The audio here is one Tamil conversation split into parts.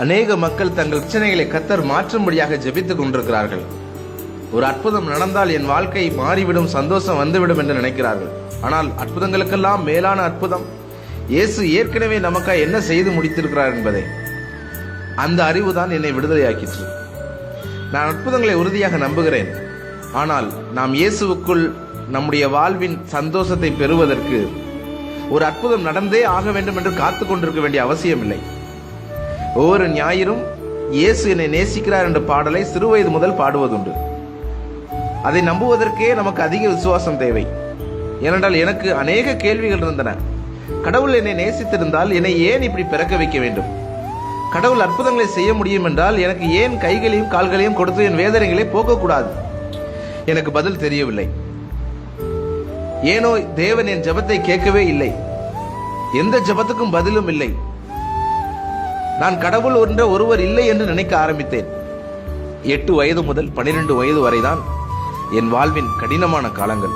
அநேக மக்கள் தங்கள் பிரச்சனைகளை கர்த்தர் மாற்றும்படியாக ஜெபித்துக் கொண்டிருக்கிறார்கள். ஒரு அற்புதம் நடந்தால் என் வாழ்க்கை மாறிவிடும், சந்தோஷம் வந்துவிடும் என்று நினைக்கிறார்கள். ஆனால் அற்புதங்களுக்கெல்லாம் மேலான அற்புதம் இயேசு ஏற்கனவே நமக்காக என்ன செய்து முடித்திருக்கிறார் என்பதே. அந்த அறிவுதான் என்னை விடுதலையாக்கிற்று. நான் அற்புதங்களை உறுதியாக நம்புகிறேன். ஆனால் நாம் இயேசுவுக்குள் நம்முடைய வாழ்வின் சந்தோஷத்தை பெறுவதற்கு ஒரு அற்புதம் நடந்தே ஆக வேண்டும் என்று காத்துக் கொண்டிருக்க வேண்டிய அவசியம் இல்லை. ஒவ்வொரு ஞாயிறும் இயேசு என்னை நேசிக்கிறார் என்ற பாடலை சிறுவயது முதல் பாடுவதுண்டு. அதை நம்புவதற்கே நமக்கு அதிக விசுவாசம் தேவை. ஏனென்றால் எனக்கு அநேக கேள்விகள் இருந்தன. கடவுள் என்னை நேசித்திருந்தால் என்னை ஏன் இப்படி பிறக்க வைக்க வேண்டும்? கடவுள் அற்புதங்களை செய்ய முடியும் என்றால் எனக்கு ஏன் கைகளையும் கால்களையும் கொடுத்து என் வேதனைகளை போக்கக்கூடாது? எனக்கு பதில் தெரியவில்லை. ஏனோ தேவன் என் ஜெபத்தை கேட்கவே இல்லை. எந்த ஜெபத்துக்கும் பதிலும் இல்லை. நான் கடவுள் என்ற ஒருவர் இல்லை என்று நினைக்க ஆரம்பித்தேன். 8 வயது முதல் 12 வயது வரைதான் என் வாழ்வின் கடினமான காலங்கள்.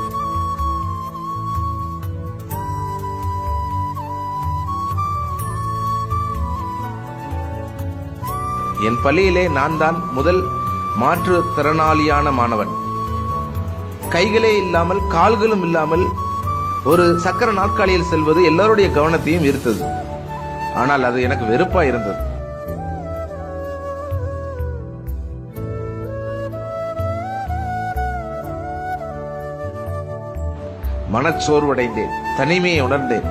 என் பள்ளியிலே நான் தான் முதல் மாற்றுத்திறனாளியான மாணவன். கைகளே இல்லாமல் கால்களும் இல்லாமல் ஒரு சக்கர நாற்காலியில் செல்வது எல்லாருடைய கவனத்தையும் ஈர்த்தது. ஆனால் அது எனக்கு வெறுப்பா இருந்தது. மனச்சோர்வடைந்தேன், தனிமையை உணர்ந்தேன்.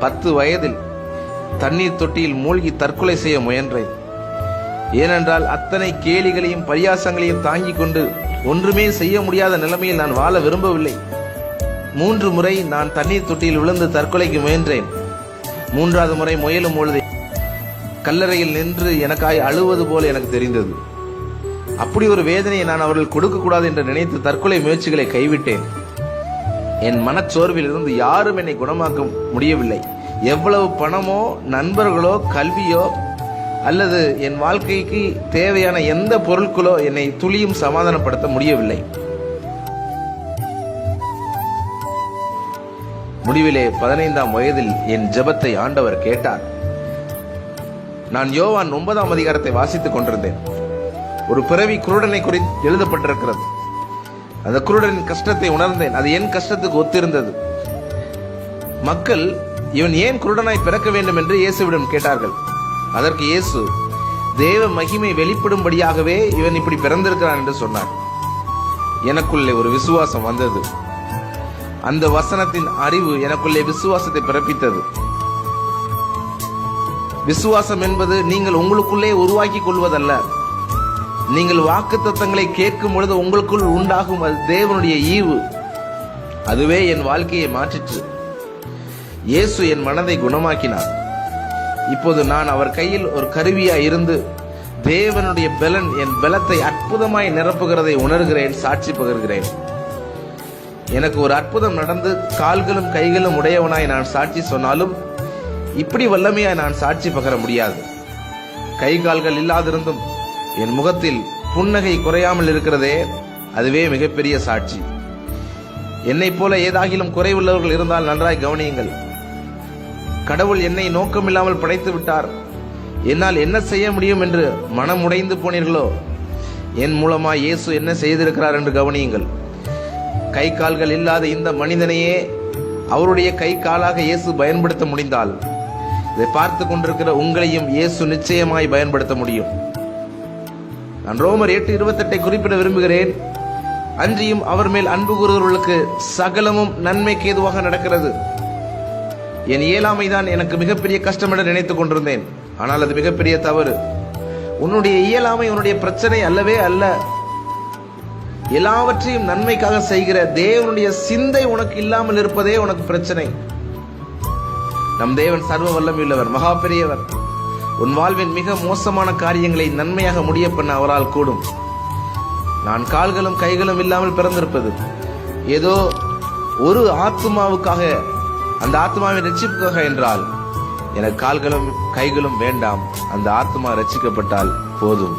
10 வயதில் தண்ணீர் தொட்டியில் மூழ்கி தற்கொலை செய்ய முயன்றேன். ஏனென்றால் அத்தனை கேலிகளையும் பரியாசங்களையும் தாங்கிக் கொண்டு ஒன்றுமே செய்ய முடியாத நிலைமையில் நான் வாழ விரும்பவில்லை. 3 முறை நான் தண்ணீர் தொட்டியில் விழுந்து தற்கொலைக்கு முயன்றேன். 3வது முறை முயலும் பொழுது கல்லறையில் நின்று எனக்காய் அழுவது போல எனக்கு தெரிந்தது. அப்படி ஒரு வேதனையை நான் அவர்கள் கொடுக்க கூடாது என்று நினைத்து தற்கொலை முயற்சிகளை கைவிட்டேன். என் மனச்சோர்வில் இருந்து யாரும் என்னை குணமாக்க முடியவில்லை. எவ்வளவு பணமோ நண்பர்களோ கல்வியோ அல்லது என் வாழ்க்கைக்கு தேவையான எந்த பொருட்களோ என்னை துளியும் சமாதானப்படுத்த முடியவில்லை. முடிவிலே 15ஆம் வயதில் என் ஜெபத்தை ஆண்டவர் கேட்டார். நான் யோவான் 9ஆம் அதிகாரத்தை வாசித்துக் கொண்டிருந்தேன். ஒரு பிறவி குருடனை குறித்து எழுதப்பட்டிருக்கிறது. அந்த குருடனின் கஷ்டத்தை உணர்ந்தேன். அது என் கஷ்டத்துக்கு ஒத்திருந்தது. மக்கள் இவன் ஏன் குருடனாய் பிறக்க வேண்டும் என்று இயேசுவிடம் கேட்டார்கள். அதற்கு இயேசு தேவ மகிமை வெளிப்படும்படியாகவே இவன் இப்படி பிறந்திருக்கிறான் என்று சொன்னார். எனக்குள்ளே ஒரு விசுவாசம் வந்தது. அந்த வசனத்தின் அறிவு எனக்குள்ளே விசுவாசத்தை பிறப்பித்தது. விசுவாசம் என்பது நீங்கள் உங்களுக்குள்ளே உருவாக்கி கொள்வதல்ல. நீங்கள் வாக்குத்தத்தங்களை கேட்கும் பொழுது உங்களுக்குள் உண்டாகும் அது தேவனுடைய ஈவு. அதுவே என் வாழ்க்கையை மாற்றிற்று. இயேசு என் மனதை குணமாக்கினார். இப்போது நான் அவர் கையில் ஒரு கருவியாய் இருந்து தேவனுடைய பலன் என் பலத்தை அற்புதமாய் நிரப்புகிறதை உணர்கிறேன், சாட்சி பகர்கிறேன். எனக்கு ஒரு அற்புதம் நடந்து கால்களும் கைகளும் உடையவனாய் நான் சாட்சி சொன்னாலும் இப்படி வல்லமையாய் நான் சாட்சி பகர முடியாது. கை கால்கள் இல்லாதிருந்தும் என் முகத்தில் புன்னகை குறையாமல் இருக்கிறதே, அதுவே மிகப்பெரிய சாட்சி. என்னை போல ஏதாகிலும் குறைவுள்ளவர்கள் இருந்தால் நன்றாய் கவனியுங்கள். கடவுள் என்னை நோக்கமில்லாமல் படைத்து விட்டார், என்னால் என்ன செய்ய முடியும் என்று மனம் உடைந்து போனீர்களோ, என் மூலமா இயேசு என்ன செய்திருக்கிறார் என்று கவனியுங்கள். கை கால்கள் இல்லாத இந்த மனிதனையே அவருடைய கை காலாக இயேசு பயன்படுத்த முடிந்தால் இதை பார்த்து கொண்டிருக்கிற உங்களையும் இயேசு நிச்சயமாய் பயன்படுத்த முடியும். நான் ரோமர் 8:28 குறிப்பிட விரும்புகிறேன். அன்றியும் அவர் மேல் அன்பு கூறுகிறவர்களுக்கு சகலமும் நன்மைக்கு ஏதுவாக நடக்கிறது. என் இயலாமைதான் எனக்கு மிகப்பெரிய கஷ்டம் என்று நினைத்துக் கொண்டிருந்தேன். ஆனால் அது மிகப்பெரிய தவறு. உன்னுடைய இயலாமை உன்னுடைய பிரச்சனை அல்லவே அல்ல. எல்லாவற்றையும் நன்மைக்காக செய்கிற தேவனுடைய சிந்தை உனக்கு இல்லாமல் இருப்பதே உனக்கு பிரச்சனை. நம் தேவன் சர்வ வல்லமையுள்ளவர், மகா பெரியவர். உன் வாழ்வின் மிக மோசமான காரியங்களை நன்மையாக முடிய பண்ண அவரால் கூடும். நான் கால்களும் கைகளும் இல்லாமல் பிறந்திருப்பது ஏதோ ஒரு ஆத்மாவுக்காக, அந்த ஆத்மாவின் ரட்சிப்புக்காக என்றால் எனக்கு கால்களும் கைகளும் வேண்டாம். அந்த ஆத்மா ரட்சிக்கப்பட்டால் போதும்.